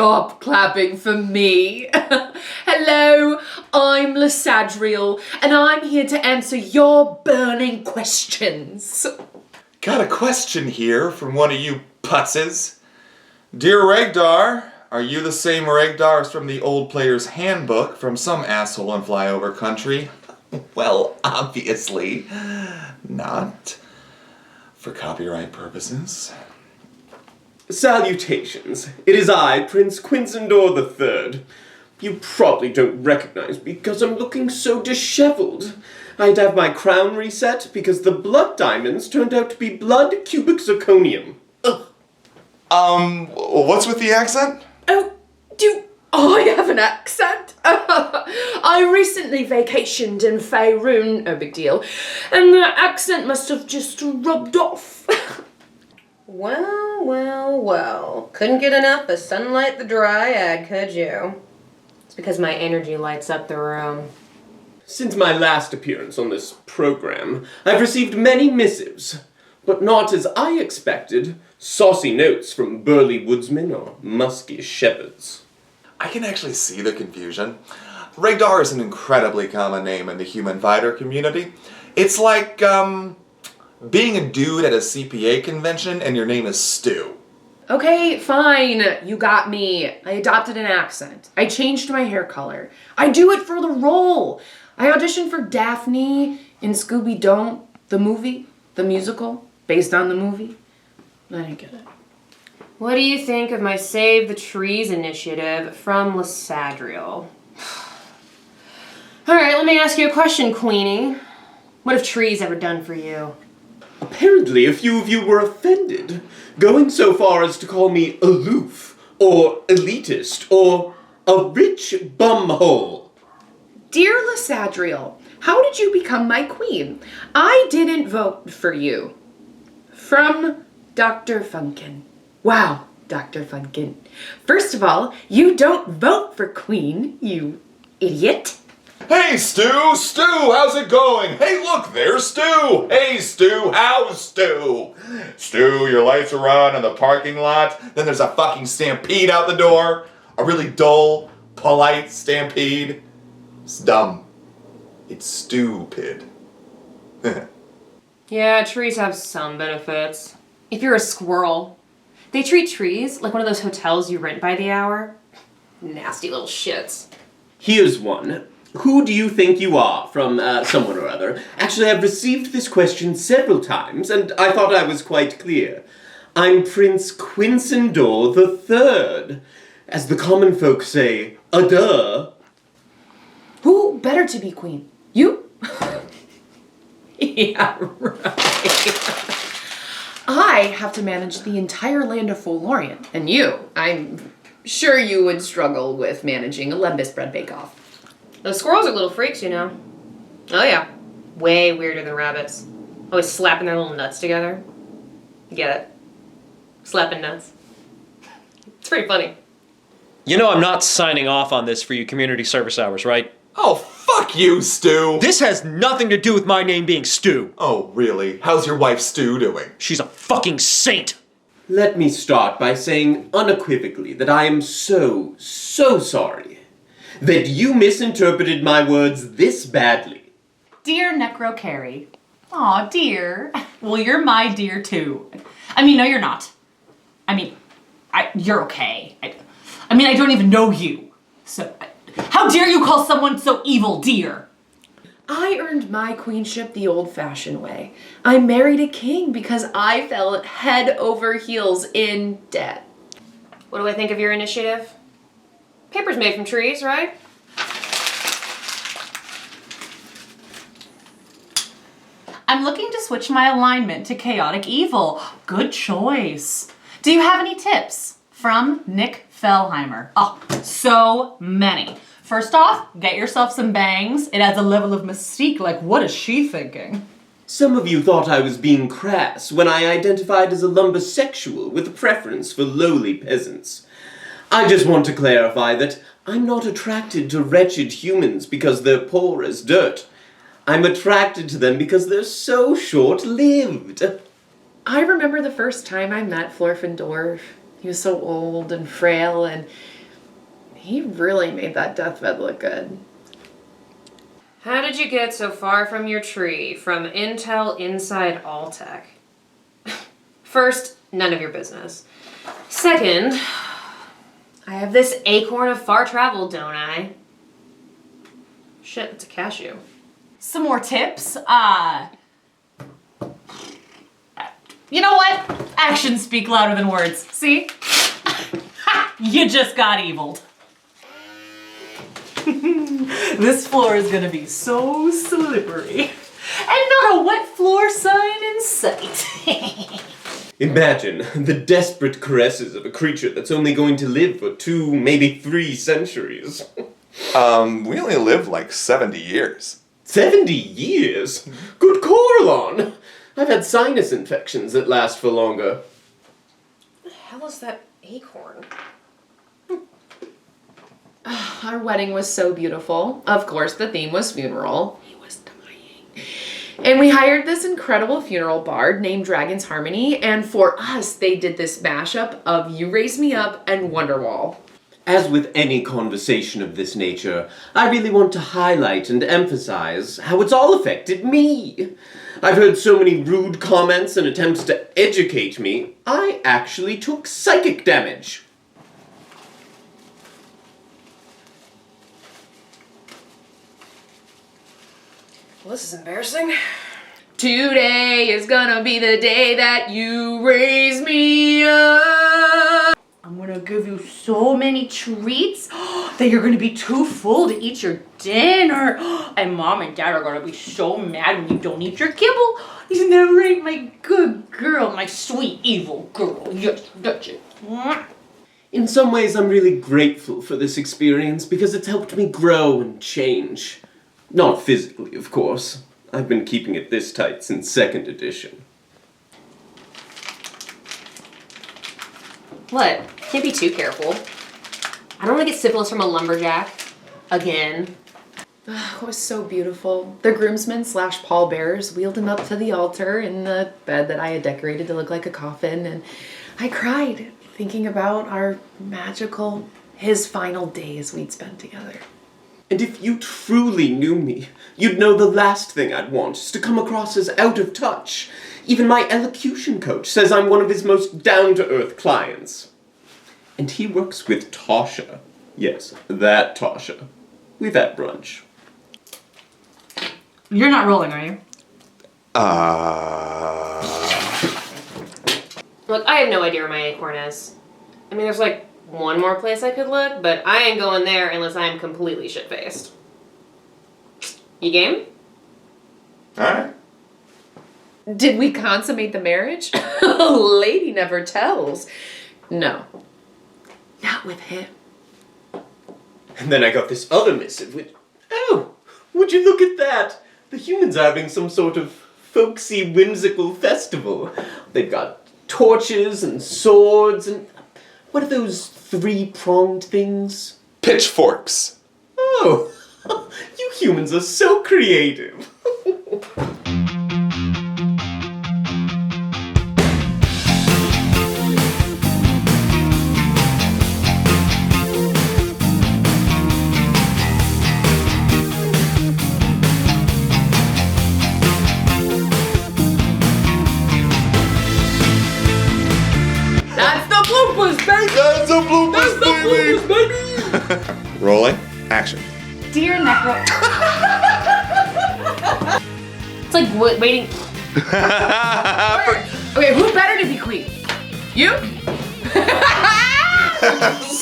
stop clapping for me. Hello, I'm Lassadriel, and I'm here to answer your burning questions. Got a question here from one of you putzes. Dear Regdar, are you the same Regdar as from the old player's handbook from some asshole in flyover country? Well, obviously not. For copyright purposes. Salutations. It is I, Prince Quincyndor III. You probably don't recognize me because I'm looking so disheveled. I'd have my crown reset because the blood diamonds turned out to be blood cubic zirconium. Ugh. What's with the accent? Oh, do I have an accent? I recently vacationed in Faerun, no big deal, and the accent must have just rubbed off. Well. Couldn't get enough of Sunlight the Dryad, could you? It's because my energy lights up the room. Since my last appearance on this program, I've received many missives, but not as I expected, saucy notes from burly woodsmen or musky shepherds. I can actually see the confusion. Regdar is an incredibly common name in the human fighter community. It's like, being a dude at a CPA convention and your name is Stu. Okay, fine, you got me. I adopted an accent. I changed my hair color. I do it for the role. I auditioned for Daphne in Scooby-Doo, the movie, the musical, based on the movie. I didn't get it. What do you think of my Save the Trees initiative from Lassadriel? Alright, let me ask you a question, Queenie. What have trees ever done for you? Apparently a few of you were offended, going so far as to call me aloof, or elitist, or a rich bumhole. Dear Lassadriel, how did you become my queen? I didn't vote for you. From Dr. Funkin. Wow, Dr. Funkin. First of all, you don't vote for queen, you idiot. Hey, Stu! Stu, how's it going? Hey, look, there's Stu! Hey, Stu, how's Stu? Stu, your lights are on in the parking lot, then there's a fucking stampede out the door. A really dull, polite stampede. It's dumb. It's stupid. Yeah, trees have some benefits. If you're a squirrel, they treat trees like one of those hotels you rent by the hour. Nasty little shits. Here's one. Who do you think you are? From someone or other. Actually, I've received this question several times, and I thought I was quite clear. I'm Prince Quincyndor III. As the common folk say, duh. Who better to be queen? You? Yeah, right. I have to manage the entire land of Folorian, and you, I'm sure you would struggle with managing a Lembas bread bake-off. Those squirrels are little freaks, you know. Oh yeah, way weirder than rabbits. Always slapping their little nuts together. You get it? Slapping nuts. It's pretty funny. You know I'm not signing off on this for you community service hours, right? Oh, fuck you, Stu! This has nothing to do with my name being Stu. Oh, really? How's your wife Stu doing? She's a fucking saint. Let me start by saying unequivocally that I am so sorry that you misinterpreted my words this badly. Dear NecroCarrie. Aw, dear. Well, you're my dear too. I mean, no, you're not. I mean, you're okay. I mean, I don't even know you. So, how dare you call someone so evil, dear? I earned my queenship the old-fashioned way. I married a king because I fell head over heels in debt. What do I think of your initiative? Paper's made from trees, right? I'm looking to switch my alignment to chaotic evil. Good choice. Do you have any tips? From Nick Fellheimer. Oh, so many. First off, get yourself some bangs. It adds a level of mystique, like what is she thinking? Some of you thought I was being crass when I identified as a lumbosexual with a preference for lowly peasants. I just want to clarify that I'm not attracted to wretched humans because they're poor as dirt. I'm attracted to them because they're so short-lived. I remember the first time I met Florfindor. He was so old and frail, and he really made that deathbed look good. How did you get so far from your tree, from Intel inside Alltech? First, none of your business. Second, I have this acorn of far travel, don't I? Shit, it's a cashew. Some more tips. You know what? Actions speak louder than words. See? You just got eviled. This floor is gonna be so slippery. And not a wet floor sign in sight. Imagine the desperate caresses of a creature that's only going to live for 2, maybe 3 centuries. We only live like 70 years. 70 years? Good Corlon! I've had sinus infections that last for longer. What the hell is that acorn? Our wedding was so beautiful. Of course, the theme was funeral. He was dying. And we hired this incredible funeral bard named Dragon's Harmony, and for us, they did this mashup of You Raise Me Up and Wonderwall. As with any conversation of this nature, I really want to highlight and emphasize how it's all affected me. I've heard so many rude comments and attempts to educate me, I actually took psychic damage. Well, this is embarrassing. Today is gonna be the day that you raise me up. I'm gonna give you so many treats that you're gonna be too full to eat your dinner. And Mom and Dad are gonna be so mad when you don't eat your kibble. Isn't that right, my good girl, my sweet evil girl? Yes, that's it. In some ways, I'm really grateful for this experience because it's helped me grow and change. Not physically, of course. I've been keeping it this tight since 2nd edition. What? Can't be too careful. I don't want to get syphilis from a lumberjack. Again. It was so beautiful. The groomsmen / pallbearers wheeled him up to the altar in the bed that I had decorated to look like a coffin, and I cried thinking about our magical, his final days we'd spent together. And if you truly knew me, you'd know the last thing I'd want is to come across as out of touch. Even my elocution coach says I'm one of his most down-to-earth clients. And he works with Tasha. Yes, that Tasha. We've had brunch. You're not rolling, are you? Look, I have no idea where my acorn is. I mean, there's like one more place I could look, but I ain't going there unless I'm completely shit-faced. You game? Alright. Did we consummate the marriage? Lady never tells. No. Not with him. And then I got this other missive which... Oh! Would you look at that? The humans are having some sort of folksy, whimsical festival. They've got torches and swords and... What are those 3-pronged things? Pitchforks. Oh! You humans are so creative! That's the bloopers, baby! That's a bloopers, That's the bloopers, baby! Rolling. Action. Dear Necro... It's like waiting. Okay, who better to be queen? You?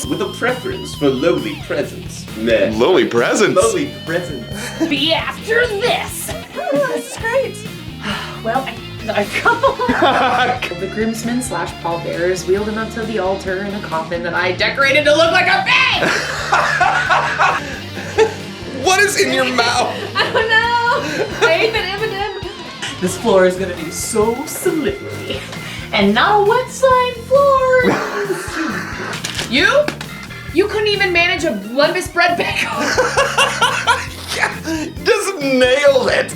With a preference for lowly presents. Meh. Lowly presents. Lowly presents. Be after this! That's great. Well, I The groomsmen / pallbearers wheeled him up to the altar in a coffin that I decorated to look like a pig! What is in your mouth? I don't know! I ate that M&M. This floor is gonna be so slippery. And not a wet slime floor! You? You couldn't even manage a Lembas bread bag. Yeah, just nailed it.